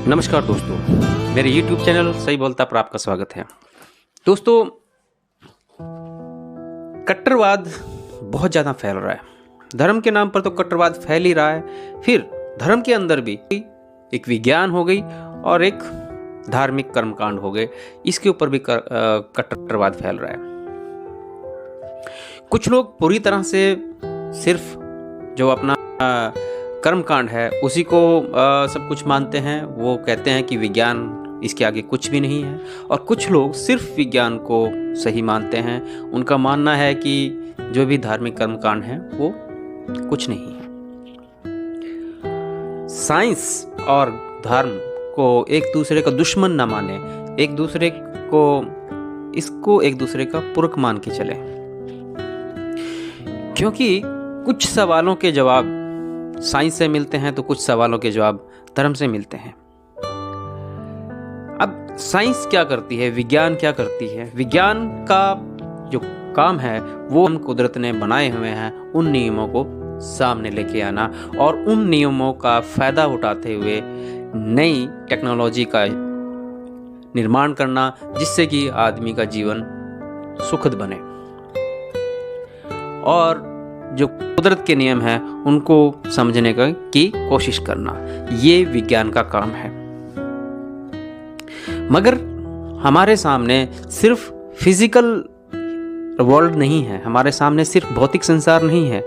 नमस्कार दोस्तों, मेरे YouTube चैनल सही बोलता पर आपका स्वागत है। दोस्तों, कट्टरवाद बहुत ज़्यादा फैल रहा है। धर्म के नाम पर तो कट्टरवाद फैल ही रहा है, फिर धर्म के अंदर भी एक विज्ञान हो गई और एक धार्मिक कर्मकांड हो गए। इसके ऊपर भी कट्टरवाद फैल रहा है। कुछ लोग पूरी तरह से सिर्फ जो अपना कर्मकांड है उसी को सब कुछ मानते हैं। वो कहते हैं कि विज्ञान इसके आगे कुछ भी नहीं है, और कुछ लोग सिर्फ विज्ञान को सही मानते हैं। उनका मानना है कि जो भी धार्मिक कर्मकांड है वो कुछ नहीं है। साइंस और धर्म को एक दूसरे का दुश्मन न माने, एक दूसरे का पूरक मान के चले, क्योंकि कुछ सवालों के जवाब साइंस से मिलते हैं तो कुछ सवालों के जवाब धर्म से मिलते हैं। अब साइंस क्या करती है, विज्ञान क्या करती है? विज्ञान का जो काम है वो हम कुदरत ने बनाए हुए हैं, उन नियमों को सामने लेके आना और उन नियमों का फायदा उठाते हुए नई टेक्नोलॉजी का निर्माण करना, जिससे कि आदमी का जीवन सुखद बने। और जो कुदरत के नियम हैं उनको समझने की कोशिश करना, ये विज्ञान का काम है। मगर हमारे सामने सिर्फ फिजिकल वर्ल्ड नहीं है, हमारे सामने सिर्फ भौतिक संसार नहीं है,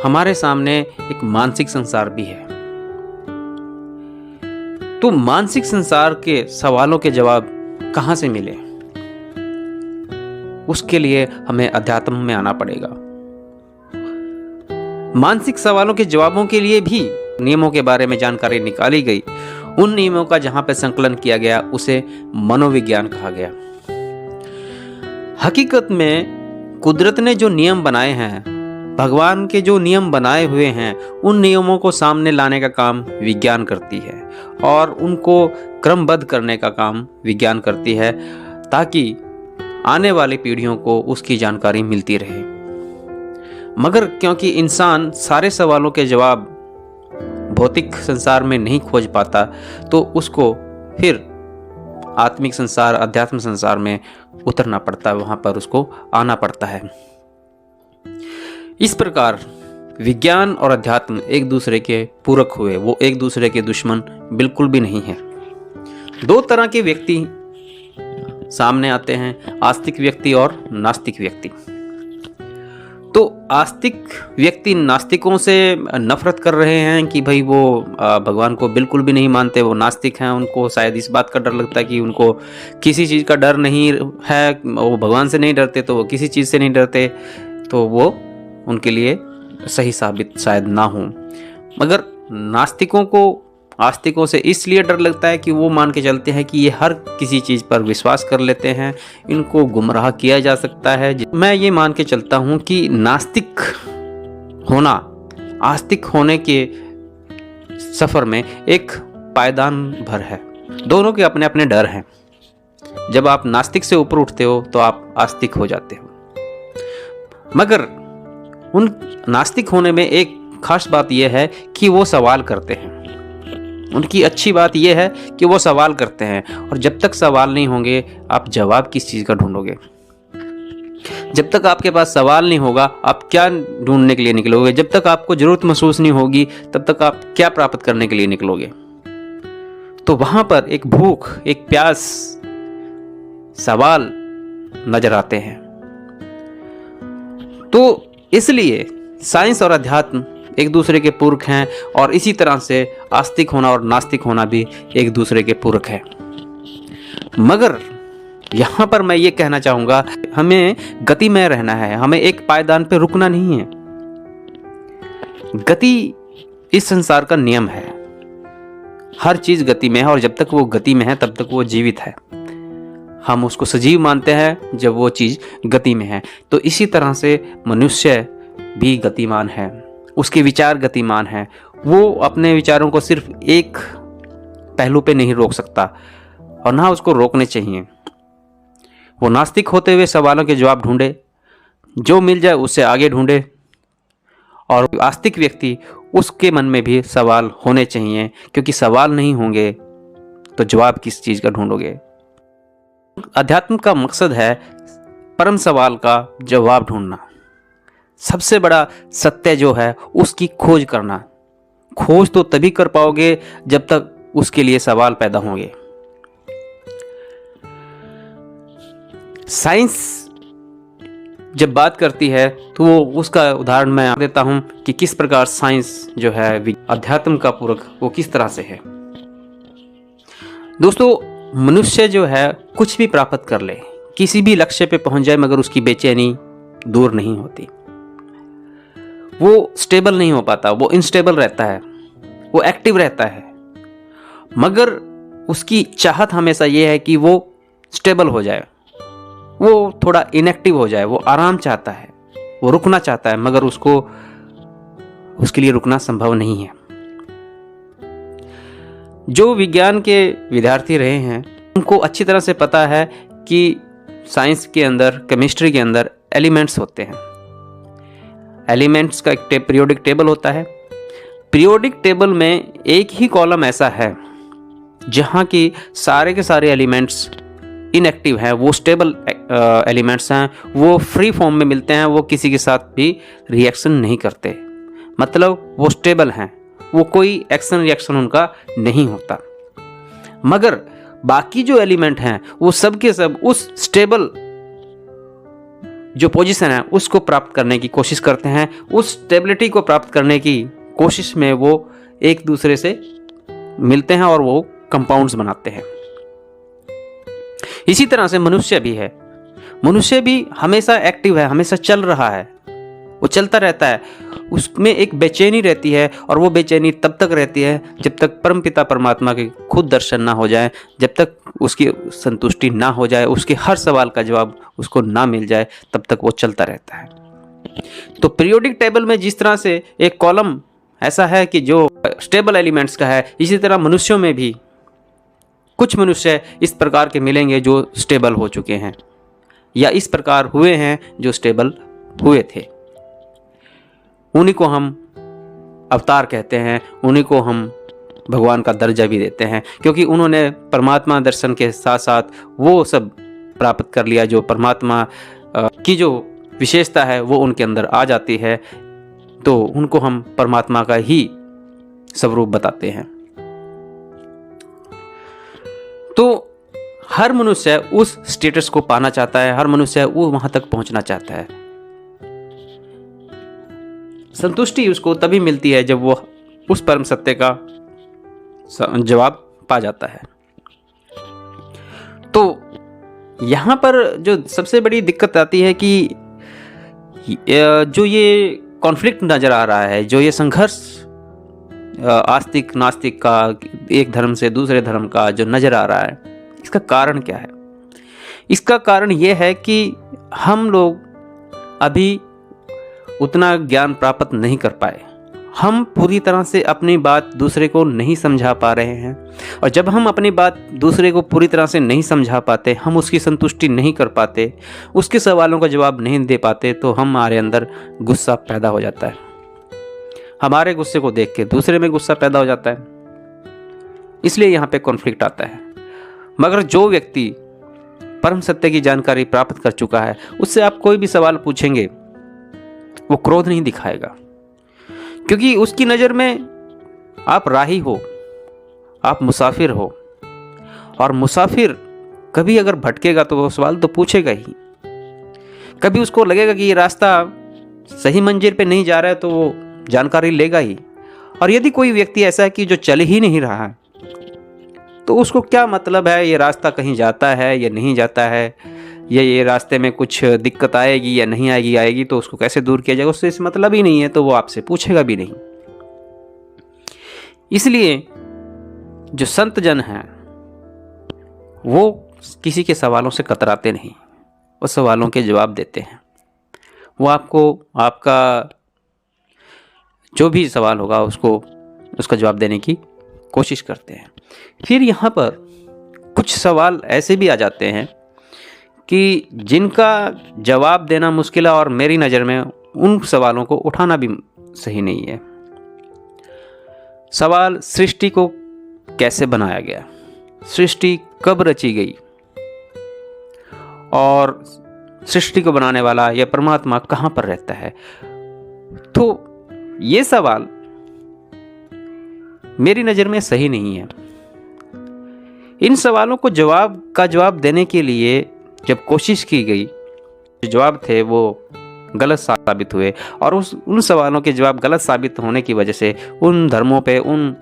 हमारे सामने एक मानसिक संसार भी है। तो मानसिक संसार के सवालों के जवाब कहां से मिले? उसके लिए हमें अध्यात्म में आना पड़ेगा। मानसिक सवालों के जवाबों के लिए भी नियमों के बारे में जानकारी निकाली गई। उन नियमों का जहां पर संकलन किया गया उसे मनोविज्ञान कहा गया। हकीकत में कुदरत ने जो नियम बनाए हैं, भगवान के जो नियम बनाए हुए हैं, उन नियमों को सामने लाने का काम विज्ञान करती है और उनको क्रमबद्ध करने का काम विज्ञान करती है, ताकि आने वाली पीढ़ियों को उसकी जानकारी मिलती रहे। मगर क्योंकि इंसान सारे सवालों के जवाब भौतिक संसार में नहीं खोज पाता, तो उसको फिर आत्मिक संसार, अध्यात्म संसार में उतरना पड़ता है, वहां पर उसको आना पड़ता है। इस प्रकार विज्ञान और अध्यात्म एक दूसरे के पूरक हुए, वो एक दूसरे के दुश्मन बिल्कुल भी नहीं है। दो तरह के व्यक्ति सामने आते हैं, आस्तिक व्यक्ति और नास्तिक व्यक्ति। तो आस्तिक व्यक्ति नास्तिकों से नफरत कर रहे हैं कि भाई वो भगवान को बिल्कुल भी नहीं मानते, वो नास्तिक हैं। उनको शायद इस बात का डर लगता है कि उनको किसी चीज़ का डर नहीं है, वो भगवान से नहीं डरते तो वो किसी चीज़ से नहीं डरते, तो वो उनके लिए सही साबित शायद ना हो। मगर नास्तिकों को आस्तिकों से इसलिए डर लगता है कि वो मान के चलते हैं कि ये हर किसी चीज़ पर विश्वास कर लेते हैं, इनको गुमराह किया जा सकता है। मैं ये मान के चलता हूँ कि नास्तिक होना आस्तिक होने के सफ़र में एक पायदान भर है। दोनों के अपने अपने डर हैं। जब आप नास्तिक से ऊपर उठते हो तो आप आस्तिक हो जाते हो। मगर उन नास्तिक होने में एक खास बात यह है कि वो सवाल करते हैं। उनकी अच्छी बात यह है कि वो सवाल करते हैं, और जब तक सवाल नहीं होंगे आप जवाब किस चीज़ का ढूंढोगे? जब तक आपके पास सवाल नहीं होगा आप क्या ढूंढने के लिए निकलोगे? जब तक आपको जरूरत महसूस नहीं होगी तब तक आप क्या प्राप्त करने के लिए निकलोगे? तो वहां पर एक भूख, एक प्यास, सवाल नजर आते हैं। तो इसलिए साइंस और अध्यात्म एक दूसरे के पूरक हैं, और इसी तरह से आस्तिक होना और नास्तिक होना भी एक दूसरे के पूरक है। मगर यहां पर मैं ये कहना चाहूंगा, हमें गति में रहना है, हमें एक पायदान पे रुकना नहीं है। गति इस संसार का नियम है। हर चीज गति में है, और जब तक वो गति में है तब तक वो जीवित है। हम उसको सजीव मानते हैं जब वो चीज गति में है। तो इसी तरह से मनुष्य भी गतिमान है, उसके विचार गतिमान है। वो अपने विचारों को सिर्फ एक पहलू पे नहीं रोक सकता, और ना उसको रोकने चाहिए। वो नास्तिक होते हुए सवालों के जवाब ढूंढे, जो मिल जाए उससे आगे ढूंढे, और आस्तिक व्यक्ति उसके मन में भी सवाल होने चाहिए, क्योंकि सवाल नहीं होंगे तो जवाब किस चीज़ का ढूंढोगे? अध्यात्म का मकसद है परम सवाल का जवाब ढूंढना, सबसे बड़ा सत्य जो है उसकी खोज करना। खोज तो तभी कर पाओगे जब तक उसके लिए सवाल पैदा होंगे। साइंस जब बात करती है तो उसका उदाहरण मैं देता हूं कि किस प्रकार साइंस जो है अध्यात्म का पूरक वो किस तरह से है। दोस्तों, मनुष्य जो है कुछ भी प्राप्त कर ले, किसी भी लक्ष्य पे पहुंच जाए, मगर उसकी बेचैनी दूर नहीं होती। वो स्टेबल नहीं हो पाता, वो इनस्टेबल रहता है, वो एक्टिव रहता है, मगर उसकी चाहत हमेशा ये है कि वो स्टेबल हो जाए, वो थोड़ा इनएक्टिव हो जाए। वो आराम चाहता है, वो रुकना चाहता है, मगर उसके लिए रुकना संभव नहीं है। जो विज्ञान के विद्यार्थी रहे हैं उनको अच्छी तरह से पता है कि साइंस के अंदर, केमिस्ट्री के अंदर एलिमेंट्स होते हैं। एलिमेंट्स का एक पीरियोडिक टेबल होता है। पीरियोडिक टेबल में एक ही कॉलम ऐसा है जहां की सारे के सारे एलिमेंट्स इनएक्टिव हैं, वो स्टेबल एलिमेंट्स हैं, वो फ्री फॉर्म में मिलते हैं, वो किसी के साथ भी रिएक्शन नहीं करते, मतलब वो स्टेबल हैं, वो कोई एक्शन रिएक्शन उनका नहीं होता। मगर बाकी जो एलिमेंट हैं वो सब के सब उस स्टेबल जो पोजीशन है उसको प्राप्त करने की कोशिश करते हैं। उस स्टेबिलिटी को प्राप्त करने की कोशिश में वो एक दूसरे से मिलते हैं और वो कंपाउंड्स बनाते हैं। इसी तरह से मनुष्य भी है। मनुष्य भी हमेशा एक्टिव है, हमेशा चल रहा है, वो चलता रहता है। उसमें एक बेचैनी रहती है और वो बेचैनी तब तक रहती है जब तक परमपिता परमात्मा के खुद दर्शन ना हो जाए, जब तक उसकी संतुष्टि ना हो जाए, उसके हर सवाल का जवाब उसको ना मिल जाए, तब तक वो चलता रहता है। तो पीरियोडिक टेबल में जिस तरह से एक कॉलम ऐसा है कि जो स्टेबल एलिमेंट्स का है, इसी तरह मनुष्यों में भी कुछ मनुष्य इस प्रकार के मिलेंगे जो स्टेबल हो चुके हैं या इस प्रकार हुए हैं जो स्टेबल हुए थे। उन्हीं को हम अवतार कहते हैं, उन्हीं को हम भगवान का दर्जा भी देते हैं, क्योंकि उन्होंने परमात्मा दर्शन के साथ साथ वो सब प्राप्त कर लिया जो परमात्मा की जो विशेषता है वो उनके अंदर आ जाती है, तो उनको हम परमात्मा का ही स्वरूप बताते हैं। तो हर मनुष्य उस स्टेटस को पाना चाहता है, हर मनुष्य वो वहां तक पहुंचना चाहता है। संतुष्टि उसको तभी मिलती है जब वो उस परम सत्य का जवाब पा जाता है। तो यहां पर जो सबसे बड़ी दिक्कत आती है कि जो ये कॉन्फ्लिक्ट नजर आ रहा है, जो ये संघर्ष आस्तिक नास्तिक का, एक धर्म से दूसरे धर्म का जो नजर आ रहा है, इसका कारण क्या है? इसका कारण यह है कि हम लोग अभी उतना ज्ञान प्राप्त नहीं कर पाए। हम पूरी तरह से अपनी बात दूसरे को नहीं समझा पा रहे हैं, और जब हम अपनी बात दूसरे को पूरी तरह से नहीं समझा पाते, हम उसकी संतुष्टि नहीं कर पाते, उसके सवालों का जवाब नहीं दे पाते, तो हमारे अंदर गुस्सा पैदा हो जाता है। हमारे गुस्से को देख के दूसरे में गुस्सा पैदा हो जाता है, इसलिए यहाँ पे कॉन्फ्लिक्ट आता है। मगर जो व्यक्ति परम सत्य की जानकारी प्राप्त कर चुका है, उससे आप कोई भी सवाल पूछेंगे वो क्रोध नहीं दिखाएगा, क्योंकि उसकी नज़र में आप राही हो, आप मुसाफिर हो, और मुसाफिर कभी अगर भटकेगा तो वो सवाल तो पूछेगा ही। कभी उसको लगेगा कि ये रास्ता सही मंजिल पे नहीं जा रहा है तो वो जानकारी लेगा ही। और यदि कोई व्यक्ति ऐसा है कि जो चल ही नहीं रहा है, तो उसको क्या मतलब है ये रास्ता कहीं जाता है या नहीं जाता है, या ये रास्ते में कुछ दिक्कत आएगी या नहीं आएगी, आएगी तो उसको कैसे दूर किया जाएगा, उससे इस मतलब ही नहीं है, तो वो आपसे पूछेगा भी नहीं। इसलिए जो संत जन हैं वो किसी के सवालों से कतराते नहीं, वो सवालों के जवाब देते हैं। वो आपको आपका जो भी सवाल होगा उसका जवाब देने की कोशिश करते हैं। फिर यहाँ पर कुछ सवाल ऐसे भी आ जाते हैं कि जिनका जवाब देना मुश्किल है, और मेरी नज़र में उन सवालों को उठाना भी सही नहीं है। सवाल सृष्टि को कैसे बनाया गया, सृष्टि कब रची गई और सृष्टि को बनाने वाला यह परमात्मा कहाँ पर रहता है। तो ये सवाल मेरी नज़र में सही नहीं है। इन सवालों को जवाब देने के लिए जब कोशिश की गई, जो जवाब थे वो गलत साबित हुए और उन सवालों के जवाब गलत साबित होने की वजह से उन धर्मों पे, उन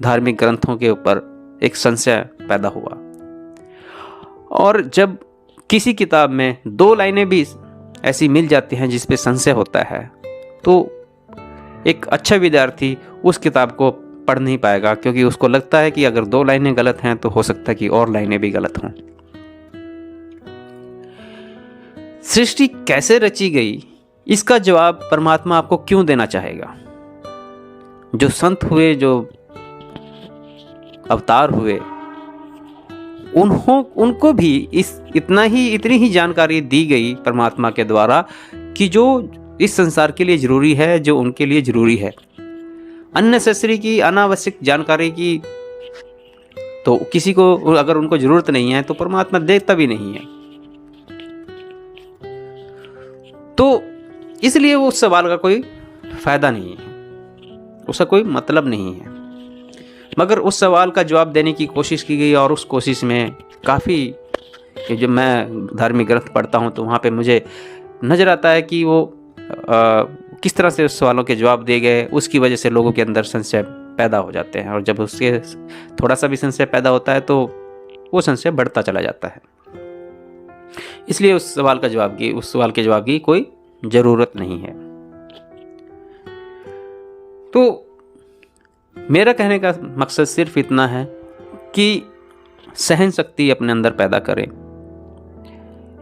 धार्मिक ग्रंथों के ऊपर एक संशय पैदा हुआ। और जब किसी किताब में 2 लाइनें भी ऐसी मिल जाती हैं जिस पे संशय होता है, तो एक अच्छा विद्यार्थी उस किताब को पढ़ नहीं पाएगा, क्योंकि उसको लगता है कि अगर 2 लाइनें गलत हैं तो हो सकता है कि और लाइनें भी गलत हों। सृष्टि कैसे रची गई, इसका जवाब परमात्मा आपको क्यों देना चाहेगा। जो संत हुए, जो अवतार हुए, उनको भी इतनी ही जानकारी दी गई परमात्मा के द्वारा कि जो इस संसार के लिए जरूरी है, जो उनके लिए जरूरी है। अननेसेसरी की, अनावश्यक जानकारी की तो किसी को अगर उनको जरूरत नहीं है तो परमात्मा देता भी नहीं है। तो इसलिए वो उस सवाल का कोई फायदा नहीं है, उसका कोई मतलब नहीं है। मगर उस सवाल का जवाब देने की कोशिश की गई और उस कोशिश में काफ़ी, जब मैं धार्मिक ग्रंथ पढ़ता हूँ तो वहाँ पे मुझे नज़र आता है कि वो किस तरह से उस सवालों के जवाब दिए गए, उसकी वजह से लोगों के अंदर संशय पैदा हो जाते हैं। और जब उसके थोड़ा सा भी संशय पैदा होता है तो वो संशय बढ़ता चला जाता है। इसलिए उस सवाल के जवाब की कोई ज़रूरत नहीं है। तो मेरा कहने का मकसद सिर्फ इतना है कि सहन शक्ति अपने अंदर पैदा करें,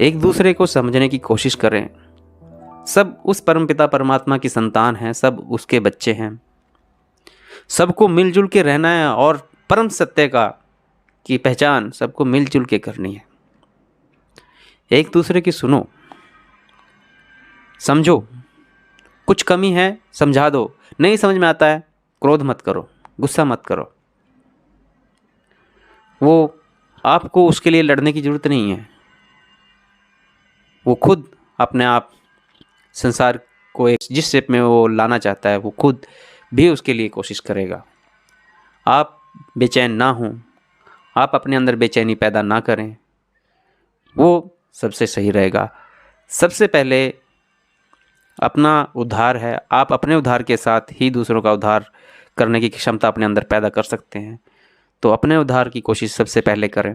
एक दूसरे को समझने की कोशिश करें। सब उस परमपिता परमात्मा की संतान हैं, सब उसके बच्चे हैं, सबको मिलजुल के रहना है और परम सत्य की पहचान सबको मिलजुल के करनी है। एक दूसरे की सुनो, समझो, कुछ कमी है समझा दो, नहीं समझ में आता है क्रोध मत करो, गुस्सा मत करो। वो आपको उसके लिए लड़ने की ज़रूरत नहीं है, वो खुद अपने आप संसार को एक जिस शेप में वो लाना चाहता है वो खुद भी उसके लिए कोशिश करेगा। आप बेचैन ना हों, आप अपने अंदर बेचैनी पैदा ना करें, वो सबसे सही रहेगा। सबसे पहले अपना उद्धार है, आप अपने उद्धार के साथ ही दूसरों का उद्धार करने की क्षमता अपने अंदर पैदा कर सकते हैं। तो अपने उद्धार की कोशिश सबसे पहले करें।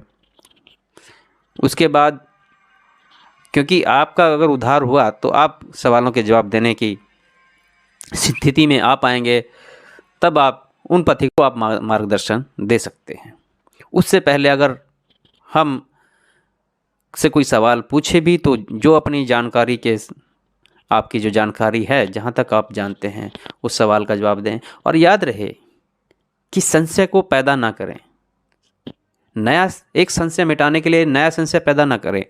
उसके बाद, क्योंकि आपका अगर उद्धार हुआ तो आप सवालों के जवाब देने की स्थिति में आ पाएंगे, तब आप उन पथिक को आप मार्गदर्शन दे सकते हैं। उससे पहले अगर हम से कोई सवाल पूछे भी तो जो अपनी जानकारी के, आपकी जो जानकारी है, जहाँ तक आप जानते हैं उस सवाल का जवाब दें। और याद रहे कि संशय को पैदा ना करें, एक संशय मिटाने के लिए नया संशय पैदा ना करें।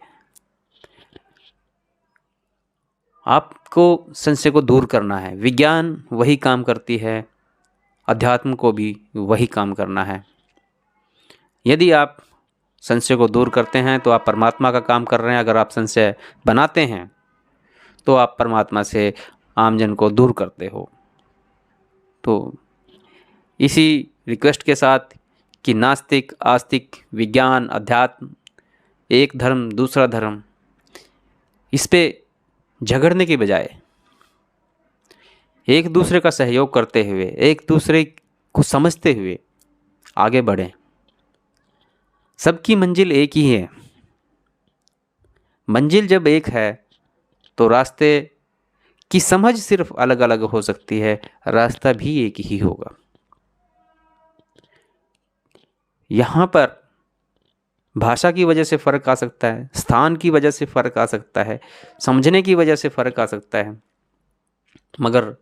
आपको संशय को दूर करना है। विज्ञान वही काम करती है, अध्यात्म को भी वही काम करना है। यदि आप संशय को दूर करते हैं तो आप परमात्मा का काम कर रहे हैं। अगर आप संशय बनाते हैं तो आप परमात्मा से आमजन को दूर करते हो। तो इसी रिक्वेस्ट के साथ कि नास्तिक, आस्तिक, विज्ञान, अध्यात्म, एक धर्म दूसरा धर्म, इस पे झगड़ने के बजाय एक दूसरे का सहयोग करते हुए, एक दूसरे को समझते हुए आगे बढ़ें। सबकी मंजिल एक ही है। मंजिल जब एक है तो रास्ते की समझ सिर्फ अलग अलग हो सकती है, रास्ता भी एक ही होगा। यहाँ पर भाषा की वजह से फ़र्क आ सकता है, स्थान की वजह से फ़र्क आ सकता है, समझने की वजह से फ़र्क आ सकता है, मगर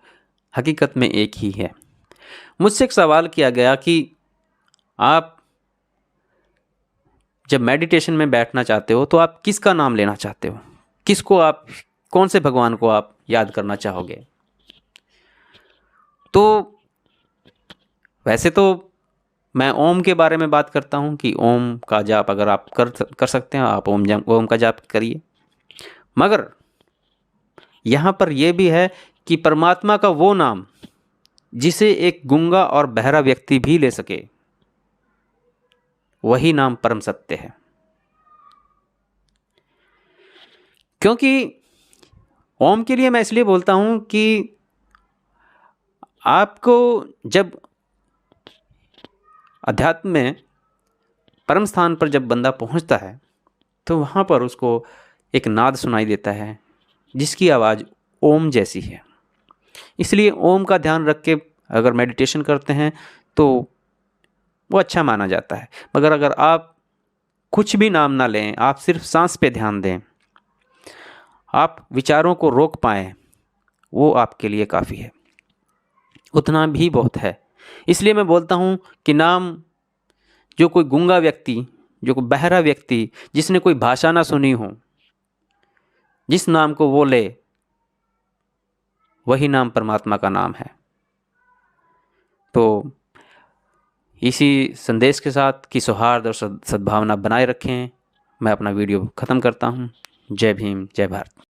हकीकत में एक ही है। मुझसे एक सवाल किया गया कि आप जब मेडिटेशन में बैठना चाहते हो तो आप किसका नाम लेना चाहते हो, किसको आप, कौन से भगवान को आप याद करना चाहोगे। तो वैसे तो मैं ओम के बारे में बात करता हूँ कि ओम का जाप अगर आप कर सकते हैं, आप ओम का जाप करिए। मगर यहाँ पर यह भी है कि परमात्मा का वो नाम जिसे एक गूंगा और बहरा व्यक्ति भी ले सके, वही नाम परम सत्य है। क्योंकि ओम के लिए मैं इसलिए बोलता हूं कि आपको जब अध्यात्म में परम स्थान पर जब बंदा पहुंचता है तो वहाँ पर उसको एक नाद सुनाई देता है जिसकी आवाज़ ओम जैसी है। इसलिए ओम का ध्यान रख के अगर मेडिटेशन करते हैं तो वो अच्छा माना जाता है। मगर अगर आप कुछ भी नाम ना लें, आप सिर्फ सांस पे ध्यान दें, आप विचारों को रोक पाएँ, वो आपके लिए काफ़ी है, उतना भी बहुत है। इसलिए मैं बोलता हूँ कि नाम जो कोई गूंगा व्यक्ति, जो कोई बहरा व्यक्ति, जिसने कोई भाषा ना सुनी हो, जिस नाम को वो ले, वही नाम परमात्मा का नाम है। तो इसी संदेश के साथ कि सौहार्द और सद्भावना बनाए रखें, मैं अपना वीडियो ख़त्म करता हूँ। जय भीम, जय भारत।